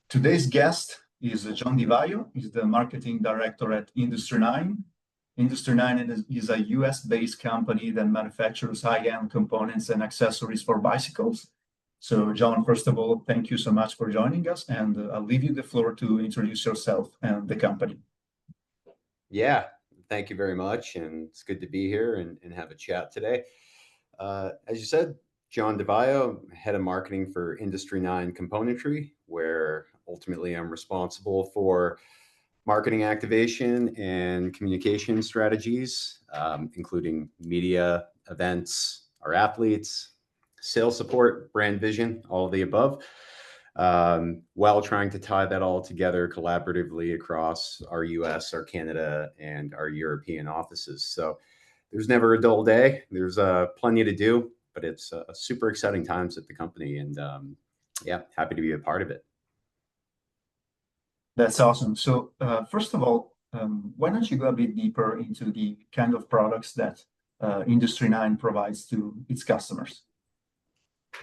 Today's guest is Jon DiVaio. He's the marketing director at Industry 9. Industry 9 is a US-based company that manufactures high-end components and accessories for bicycles. So, Jon, first of all, thank you so much for joining us, and I'll leave you the floor to introduce yourself and the company. Yeah, thank you very much. And it's good to be here and have a chat today. As you said, Jon DiVaio, head of marketing for Industry 9 Componentry, where ultimately I'm responsible for marketing activation and communication strategies, including media, events, our athletes, sales support, brand vision, all of the above, while trying to tie that all together collaboratively across our US, our Canada, and our European offices. So there's never a dull day. There's plenty to do, but it's super exciting times at the company. And yeah, happy to be a part of it. That's awesome. So, first of all, why don't you go a bit deeper into the kind of products that Industry 9 provides to its customers?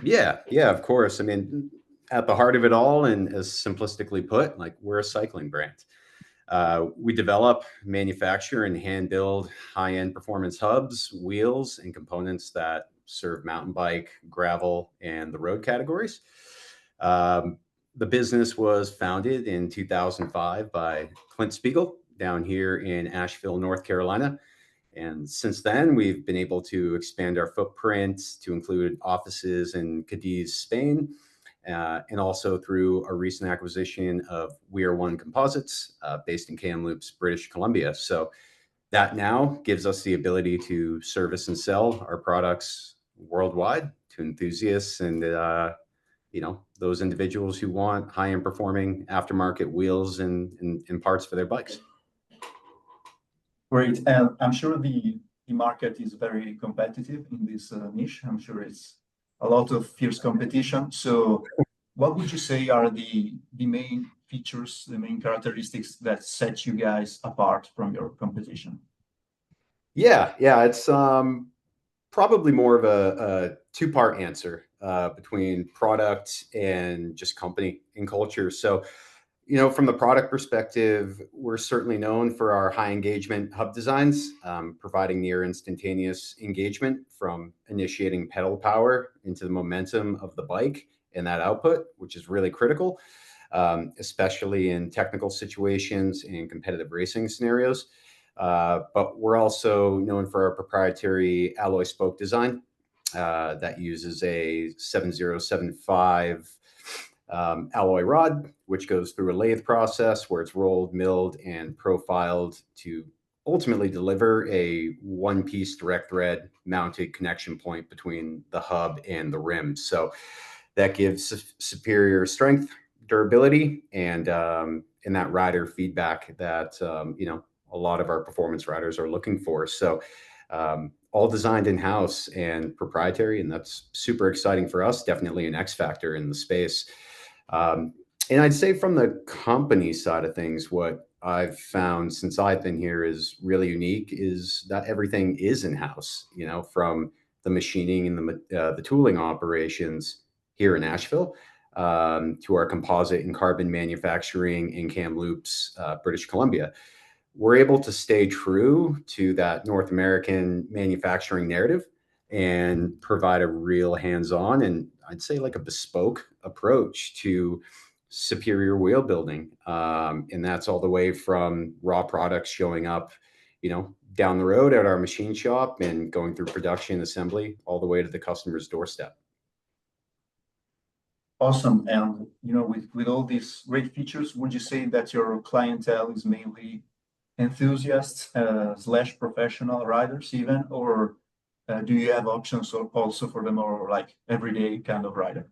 Yeah, of course. I mean, at the heart of it all, and as simplistically put, like we're a cycling brand. We develop, manufacture, and hand build high-end performance hubs, wheels, and components that serve mountain bike, gravel, and the road categories. The business was founded in 2005 by Clint Spiegel down here in Asheville, North Carolina. And since then, we've been able to expand our footprint to include offices in Cadiz, Spain, and also through a recent acquisition of We Are One Composites, based in Kamloops, British Columbia. So that now gives us the ability to service and sell our products worldwide to enthusiasts and those individuals who want high-end performing aftermarket wheels and parts for their bikes. Great. And I'm sure the market is very competitive in this niche. I'm sure it's a lot of fierce competition. So what would you say are the main features, the main characteristics that set you guys apart from your competition? Yeah, it's probably more of a two-part answer between product and just company and culture. So, from the product perspective, we're certainly known for our high engagement hub designs, providing near instantaneous engagement from initiating pedal power into the momentum of the bike and that output, which is really critical, especially in technical situations and competitive racing scenarios. But we're also known for our proprietary alloy spoke design that uses a 7075 alloy rod, which goes through a lathe process where it's rolled, milled, and profiled to ultimately deliver a one-piece direct thread mounted connection point between the hub and the rim. So that gives superior strength, durability, and that rider feedback that a lot of our performance riders are looking for. So all designed in-house and proprietary, and that's super exciting for us, definitely an X factor in the space. And I'd say from the company side of things, what I've found since I've been here is really unique is that everything is in-house, from the machining and the tooling operations here in Asheville to our composite and carbon manufacturing in Kamloops, British Columbia. We're able to stay true to that North American manufacturing narrative and provide a real hands-on and I'd say like a bespoke approach to superior wheel building. And that's all the way from raw products showing up, down the road at our machine shop and going through production assembly all the way to the customer's doorstep. Awesome. And, with all these great features, would you say that your clientele is mainly enthusiasts slash professional riders even, or do you have options also for the more like everyday kind of rider?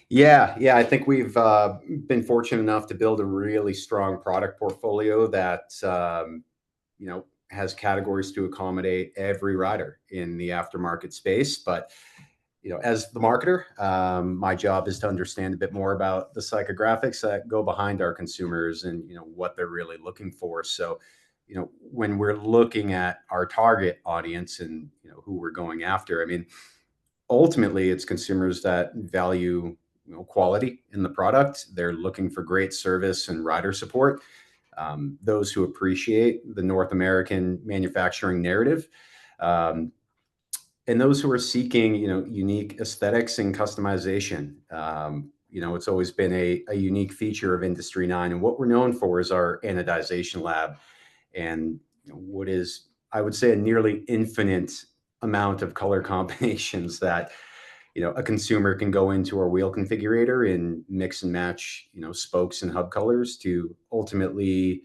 Yeah, I think we've been fortunate enough to build a really strong product portfolio that has categories to accommodate every rider in the aftermarket space. But as the marketer, my job is to understand a bit more about the psychographics that go behind our consumers and what they're really looking for. So when we're looking at our target audience and who we're going after, I mean, ultimately it's consumers that value quality in the product. They're looking for great service and rider support. Those who appreciate the North American manufacturing narrative, and those who are seeking, unique aesthetics and customization. It's always been a unique feature of Industry 9, and what we're known for is our anodization lab, and what is, I would say, a nearly infinite amount of color combinations that a consumer can go into our wheel configurator and mix and match spokes and hub colors to ultimately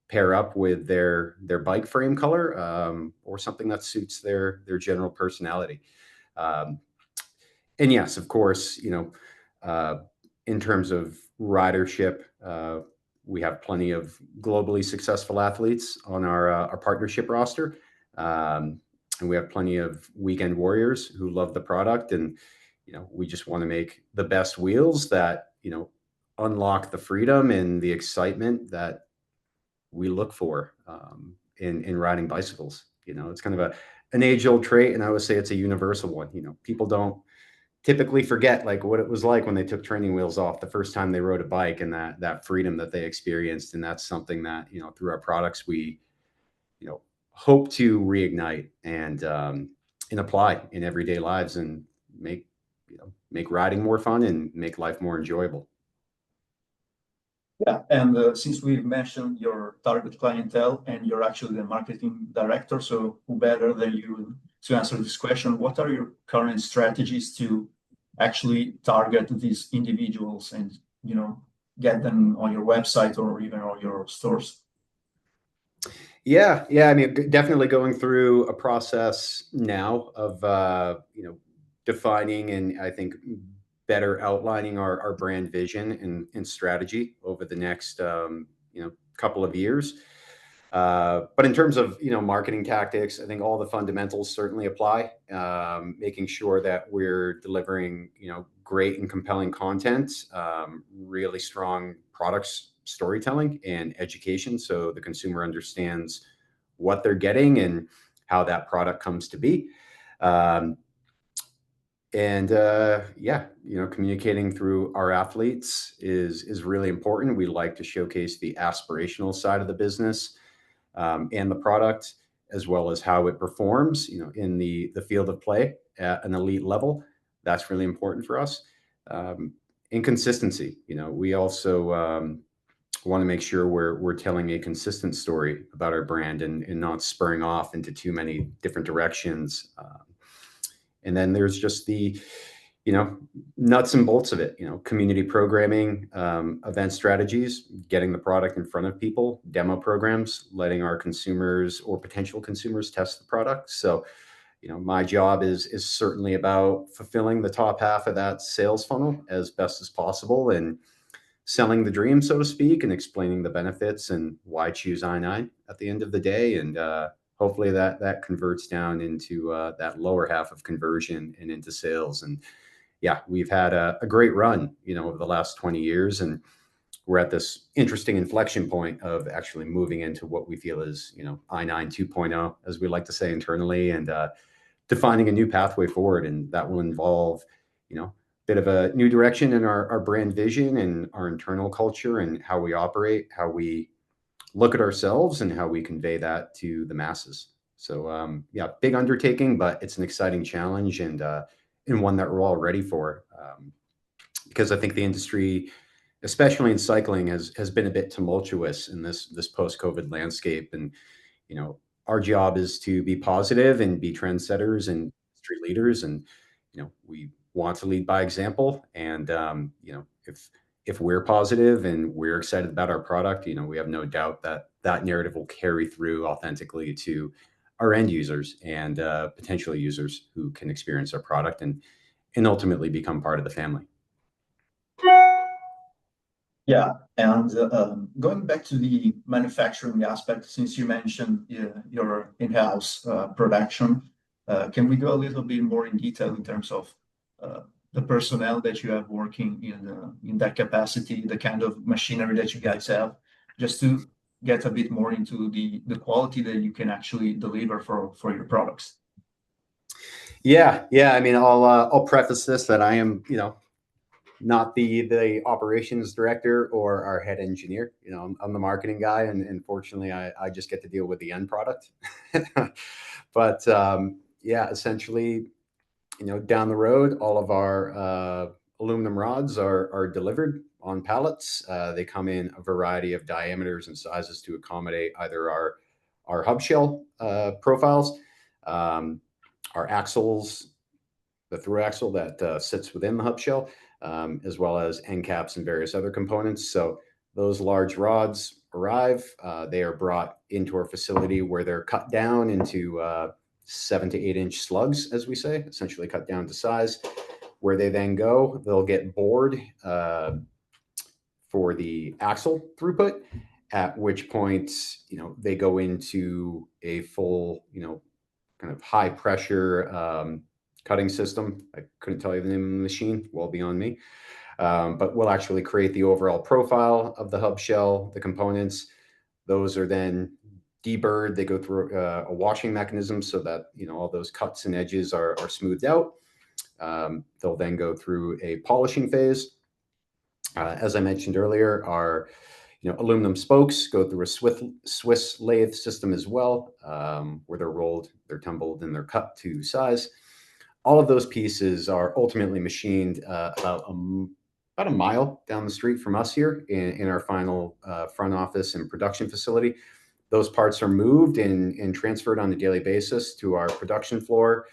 pair up with their bike frame color, or something that suits their general personality. And yes, of course, in terms of ridership, we have plenty of globally successful athletes on our partnership roster. And we have plenty of weekend warriors who love the product. And, we just want to make the best wheels that, unlock the freedom and the excitement that we look for in riding bicycles. It's kind of an age-old trait, and I would say it's a universal one. People don't typically forget like what it was like when they took training wheels off the first time they rode a bike, and that freedom that they experienced. And that's something that, through our products, we, hope to reignite and apply in everyday lives, and make riding more fun and make life more enjoyable. Yeah, and since we've mentioned your target clientele and you're actually the marketing director, so who better than you to answer this question? What are your current strategies to actually target these individuals and get them on your website or even on your stores? Yeah. I mean, definitely going through a process now of defining and I think better outlining our brand vision and strategy over the next couple of years. But in terms of marketing tactics, I think all the fundamentals certainly apply. Making sure that we're delivering great and compelling content, really strong products, storytelling, and education, so the consumer understands what they're getting and how that product comes to be. Communicating through our athletes is really important. We like to showcase the aspirational side of the business, and the product, as well as how it performs, in the field of play at an elite level. That's really important for us. And consistency. We also want to make sure we're telling a consistent story about our brand and not spurring off into too many different directions. And then there's just the nuts and bolts of it, community programming, event strategies, getting the product in front of people, demo programs, letting our consumers or potential consumers test the product. So, my job is certainly about fulfilling the top half of that sales funnel as best as possible, and selling the dream, so to speak, and explaining the benefits and why choose i9 at the end of the day. And hopefully that converts down into that lower half of conversion and into sales. And yeah, we've had a great run, over the last 20 years, and we're at this interesting inflection point of actually moving into what we feel is, i9 2.0, as we like to say internally, and defining a new pathway forward. And that will involve, a bit of a new direction in our brand vision and our internal culture and how we operate, how we look at ourselves, and how we convey that to the masses. So big undertaking, but it's an exciting challenge, and one that we're all ready for, because I think the industry, especially in cycling, has been a bit tumultuous in this post-COVID landscape. And our job is to be positive and be trendsetters and industry leaders, and we want to lead by example. And if we're positive and we're excited about our product, we have no doubt that narrative will carry through authentically to our end users and potential users who can experience our product and ultimately become part of the family. Yeah, and going back to the manufacturing aspect, since you mentioned your in-house production, can we go a little bit more in detail in terms of the personnel that you have working in that capacity, the kind of machinery that you guys have, just to get a bit more into the quality that you can actually deliver for your products? Yeah. I mean, I'll preface this that I am, not the operations director or our head engineer. You know, I'm the marketing guy, and fortunately, I just get to deal with the end product. But yeah, essentially, you know, down the road, all of our aluminum rods are delivered on pallets. They come in a variety of diameters and sizes to accommodate either our hub shell profiles, our axles, the through axle that sits within the hub shell, as well as end caps and various other components. So those large rods arrive. They are brought into our facility where they're cut down into 7 to 8 inch slugs, as we say, essentially cut down to size. Where they then go, they'll get bored for the axle throughput, at which point, you know, they go into a full, you know, kind of high pressure cutting system. I couldn't tell you the name of the machine, well beyond me. But we'll actually create the overall profile of the hub shell, the components. Those are then deburred. They go through a washing mechanism so that, you know, all those cuts and edges are smoothed out. They'll then go through a polishing phase. As I mentioned earlier, our aluminum spokes go through a Swiss lathe system as well, where they're rolled, they're tumbled, and they're cut to size. All of those pieces are ultimately machined about a mile down the street from us here in our final front office and production facility. Those parts are moved and transferred on a daily basis to our production floor,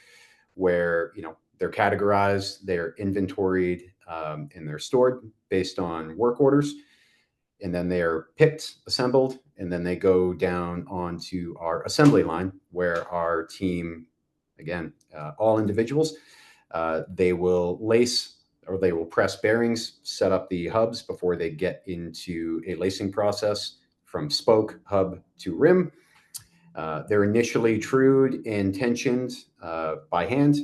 where they're categorized, they're inventoried, and they're stored based on work orders. And then they are picked, assembled, and then they go down onto our assembly line, where our team, again, all individuals, they will lace or they will press bearings, set up the hubs before they get into a lacing process from spoke, hub to rim. They're initially trued and tensioned by hand.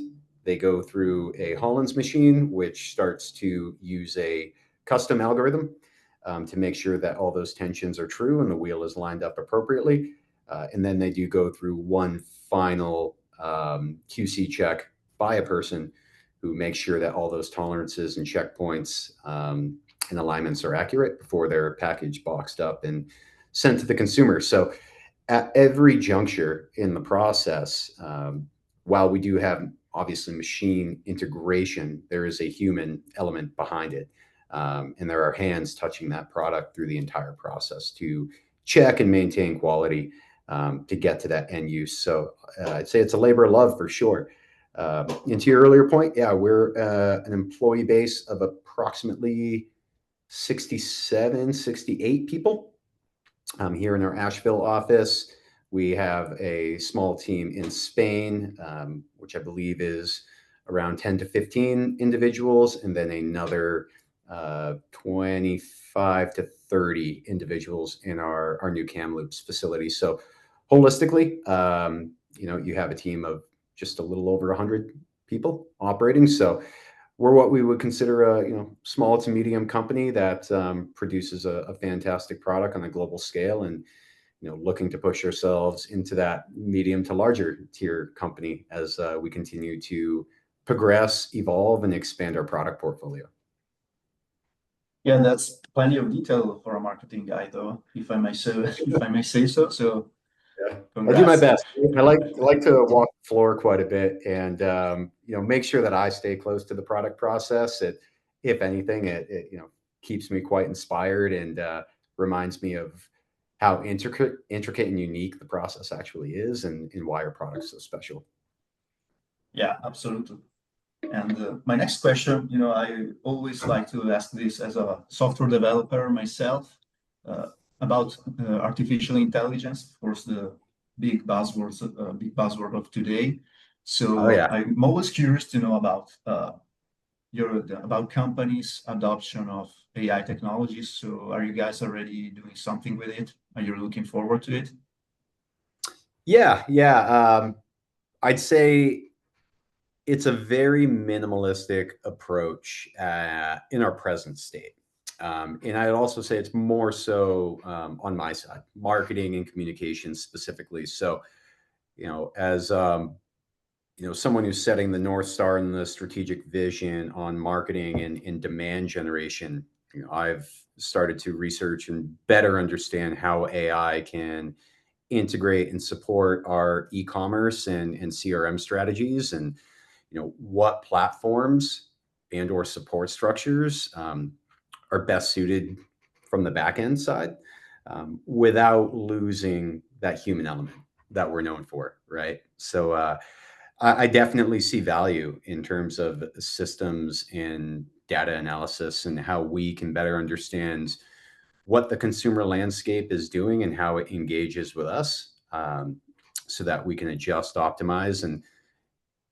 They go through a Hollands machine, which starts to use a custom algorithm to make sure that all those tensions are true and the wheel is lined up appropriately. And then they do go through one final QC check by a person who makes sure that all those tolerances and checkpoints and alignments are accurate before they're packaged, boxed up, and sent to the consumer. So at every juncture in the process, while we do have obviously machine integration, there is a human element behind it. And there are hands touching that product through the entire process to check and maintain quality to get to that end use. So I'd say it's a labor of love for sure. And to your earlier point, yeah, we're an employee base of approximately 67, 68 people here in our Asheville office. We have a small team in Spain, which I believe is around 10 to 15 individuals, and then another 25 to 30 individuals in our new Kamloops facility. So holistically, you have a team of just a little over 100 people operating. So we're what we would consider a small to medium company that produces a fantastic product on a global scale, and looking to push ourselves into that medium to larger tier company as we continue to progress, evolve, and expand our product portfolio. Yeah, that's plenty of detail for a marketing guy, though, if I may say so. So yeah, congrats. I do my best. I like to walk the floor quite a bit, and make sure that I stay close to the product process. If anything, it keeps me quite inspired and reminds me of how intricate and unique the process actually is, and why our product's so special. Yeah, absolutely. And my next question, I always like to ask this as a software developer myself, about artificial intelligence, of course, the big buzzword of today. So I'm always curious to know about about companies' adoption of AI technologies. So are you guys already doing something with it? Are you looking forward to it? Yeah. I'd say it's a very minimalistic approach in our present state. And I'd also say it's more so on my side, marketing and communications specifically. So, as someone who's setting the North Star and the strategic vision on marketing and demand generation, I've started to research and better understand how AI can integrate and support our e-commerce and CRM strategies, and what platforms and or support structures are best suited from the back end side, without losing that human element that we're known for, right? So I definitely see value in terms of systems and data analysis and how we can better understand what the consumer landscape is doing and how it engages with us, so that we can adjust, optimize, and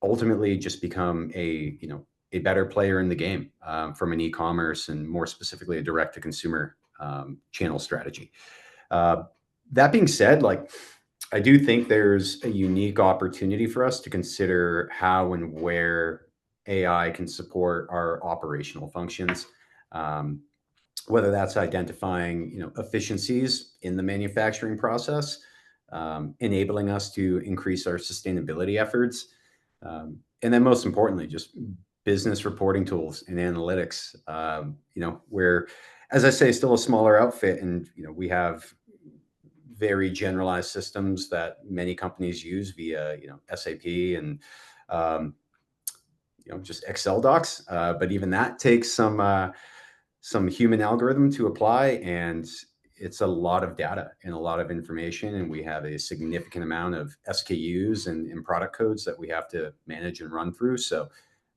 ultimately just become a better player in the game, from an e-commerce and more specifically a direct-to-consumer channel strategy. That being said, like, I do think there's a unique opportunity for us to consider how and where AI can support our operational functions, whether that's identifying efficiencies in the manufacturing process, enabling us to increase our sustainability efforts, and then most importantly, just business reporting tools and analytics. We're, as I say, still a smaller outfit, and we have very generalized systems that many companies use via SAP and just Excel docs. But even that takes some human algorithm to apply, and it's a lot of data and a lot of information, and we have a significant amount of SKUs and product codes that we have to manage and run through. So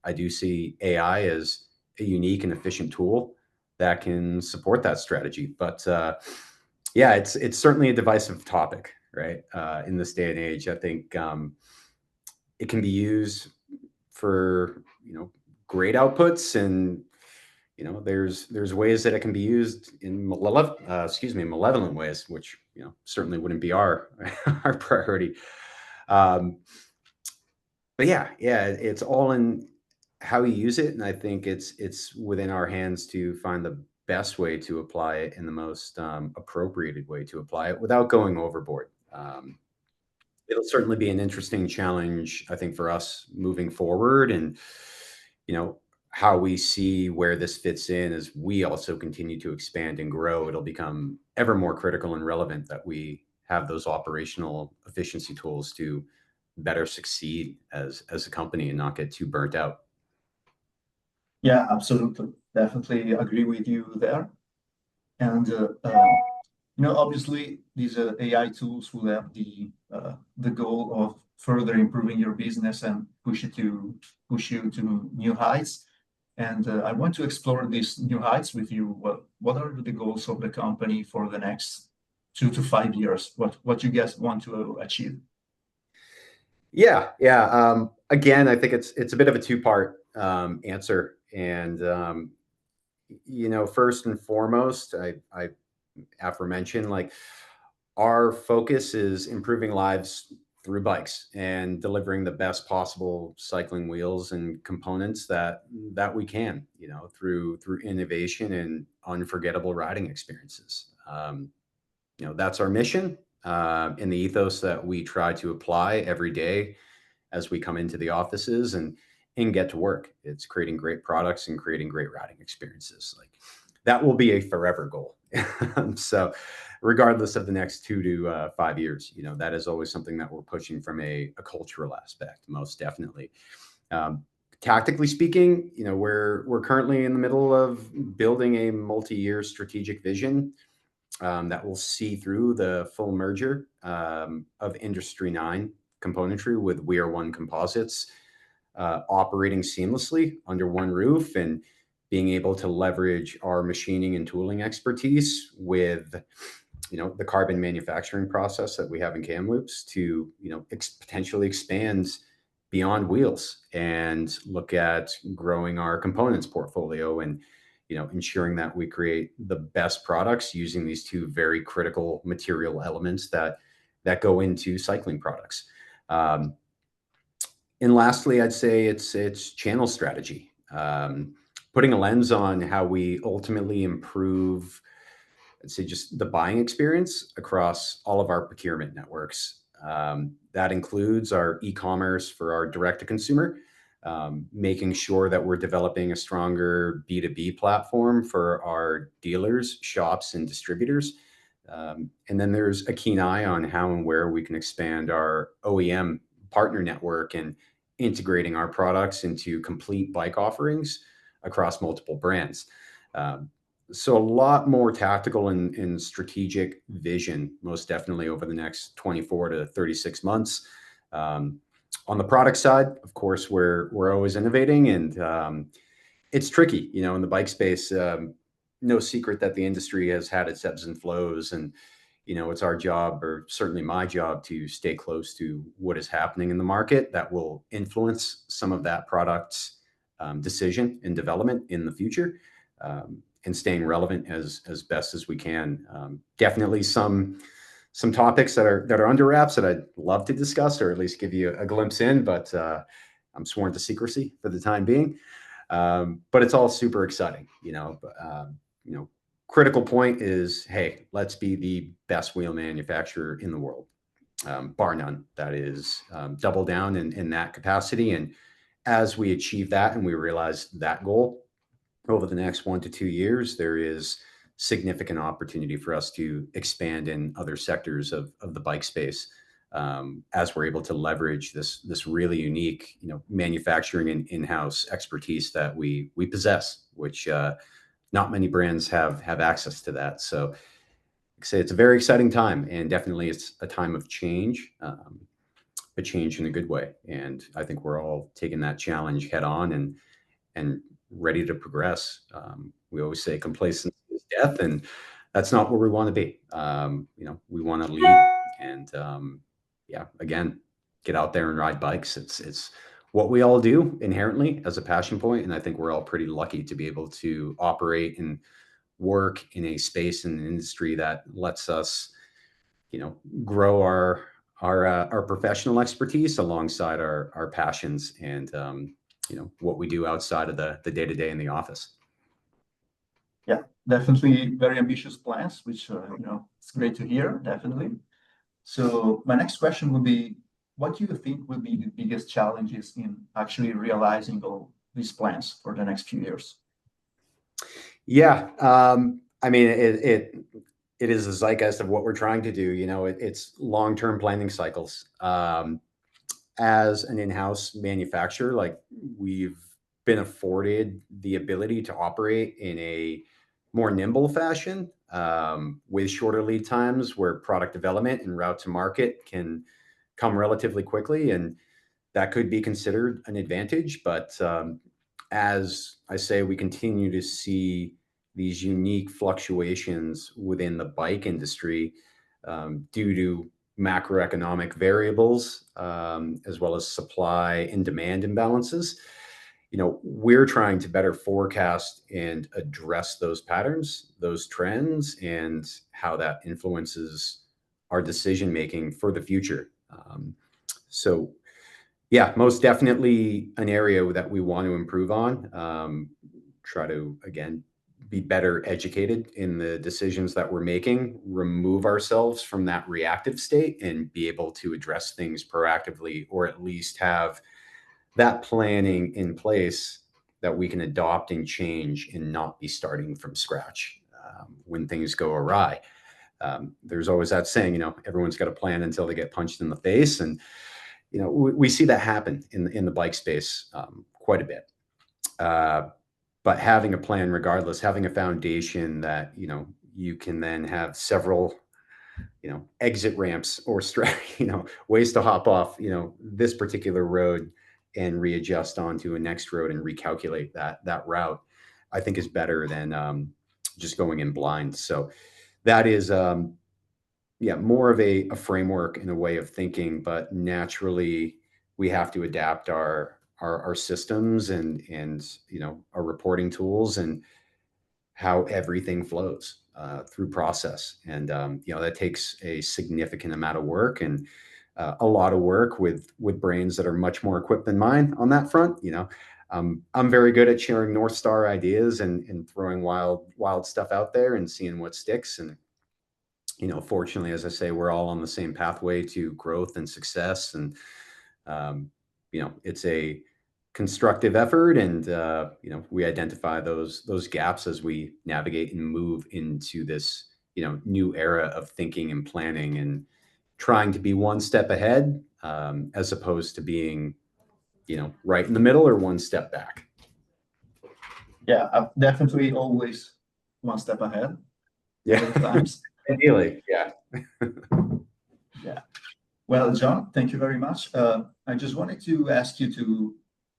I do see AI as a unique and efficient tool that can support that strategy. But yeah, it's certainly a divisive topic, right? In this day and age, I think it can be used for great outputs, and there's ways that it can be used in malevolent ways, which certainly wouldn't be our our priority. But yeah, it's all in how you use it, and I think it's within our hands to find the best way to apply it in the most appropriated way to apply it without going overboard. It'll certainly be an interesting challenge, I think, for us moving forward, and how we see where this fits in as we also continue to expand and grow. It'll become ever more critical and relevant that we have those operational efficiency tools to better succeed as a company and not get too burnt out. Yeah, absolutely. Definitely agree with you there. And obviously, these AI tools will have the goal of further improving your business and push you to new heights. And I want to explore these new heights with you. What are the goals of the company for the next 2 to 5 years? What you guys want to achieve? Yeah. Again, I think it's a bit of a two-part answer. And first and foremost, I aforementioned, like, our focus is improving lives through bikes and delivering the best possible cycling wheels and components that we can, through innovation and unforgettable riding experiences. That's our mission, and the ethos that we try to apply every day as we come into the offices and get to work. It's creating great products and creating great riding experiences. Like, that will be a forever goal. So regardless of the next 2 to 5 years, that is always something that we're pushing from a cultural aspect, most definitely. Tactically speaking, we're currently in the middle of building a multi-year strategic vision that will see through the full merger of Industry 9 componentry with We Are One Composites, operating seamlessly under one roof, and being able to leverage our machining and tooling expertise with the carbon manufacturing process that we have in Kamloops to potentially expand beyond wheels and look at growing our components portfolio and ensuring that we create the best products using these two very critical material elements that go into cycling products. And lastly, I'd say it's channel strategy, putting a lens on how we ultimately improve, I'd say, just the buying experience across all of our procurement networks. That includes our e-commerce for our direct-to-consumer, making sure that we're developing a stronger B2B platform for our dealers, shops, and distributors. And then there's a keen eye on how and where we can expand our OEM partner network and integrating our products into complete bike offerings across multiple brands. So a lot more tactical and strategic vision, most definitely over the next 24 to 36 months. On the product side, of course, we're always innovating, and it's tricky, in the bike space. No secret that the industry has had its ebbs and flows, and it's our job, or certainly my job, to stay close to what is happening in the market that will influence some of that product's decision and development in the future, and staying relevant as best as we can. Definitely some topics that are under wraps that I'd love to discuss, or at least give you a glimpse in, but I'm sworn to secrecy for the time being. But it's all super exciting, critical point is, hey, let's be the best wheel manufacturer in the world, bar none. That is, double down in that capacity. And as we achieve that and we realize that goal over the next 1 to 2 years, there is significant opportunity for us to expand in other sectors of the bike space, as we're able to leverage this really unique, manufacturing and in-house expertise that we possess, which not many brands have access to that. So like I say, it's a very exciting time, and definitely it's a time of change, but change in a good way. And I think we're all taking that challenge head on and ready to progress. We always say complacency is death, and that's not where we want to be. We want to lead, and again, get out there and ride bikes. It's what we all do inherently as a passion point, and I think we're all pretty lucky to be able to operate and work in a space in an industry that lets us, grow our professional expertise alongside our passions and what we do outside of the day-to-day in the office. Yeah, definitely very ambitious plans, which it's great to hear, definitely. So my next question would be, what do you think will be the biggest challenges in actually realizing all these plans for the next few years? Yeah, I mean, it is the zeitgeist of what we're trying to do. It's long-term planning cycles. As an in-house manufacturer, like, we've been afforded the ability to operate in a more nimble fashion, with shorter lead times, where product development and route to market can come relatively quickly, and that could be considered an advantage. But as I say, we continue to see these unique fluctuations within the bike industry, due to macroeconomic variables, as well as supply and demand imbalances. We're trying to better forecast and address those patterns, those trends, and how that influences our decision making for the future. So yeah, most definitely an area that we want to improve on. Try to, again, be better educated in the decisions that we're making, remove ourselves from that reactive state, and be able to address things proactively, or at least have that planning in place that we can adopt and change and not be starting from scratch when things go awry. There's always that saying, everyone's got a plan until they get punched in the face. And, we see that happen in the bike space quite a bit. But having a plan regardless, having a foundation that, you can then have several, exit ramps or ways to hop off, this particular road and readjust onto a next road and recalculate that route, I think is better than just going in blind. So that is, more of a framework and a way of thinking, but naturally we have to adapt our systems and our reporting tools and how everything flows through process. And that takes a significant amount of work, and a lot of work with brains that are much more equipped than mine on that front. I'm very good at sharing North Star ideas and throwing wild stuff out there and seeing what sticks. And you know, fortunately, as I say, we're all on the same pathway to growth and success. And, you know, it's a constructive effort. And, you know, we identify those gaps as we navigate and move into this, you know, new era of thinking and planning and trying to be one step ahead, as opposed to being, you know, right in the middle or one step back. Yeah, I'm definitely always one step ahead. Yeah. All the times. Ideally, yeah. Yeah. Well, Jon, thank you very much. I just wanted to ask you to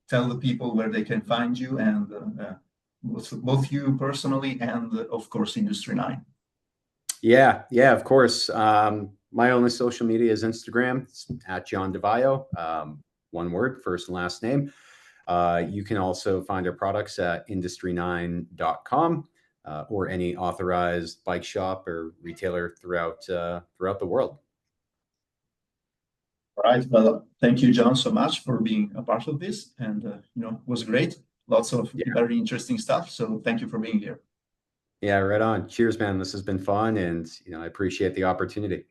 tell the people where they can find you, and both you personally and, of course, Industry 9. Yeah, yeah, of course. My only social media is Instagram. It's at Jon DiVaio, one word, first and last name. You can also find our products at industry9.com, or any authorized bike shop or retailer throughout the world. All right. Well, thank you, Jon, so much for being a part of this, and you know, it was great. Lots of very interesting stuff. So thank you for being here. Yeah, right on. Cheers, man. This has been fun, and you know, I appreciate the opportunity.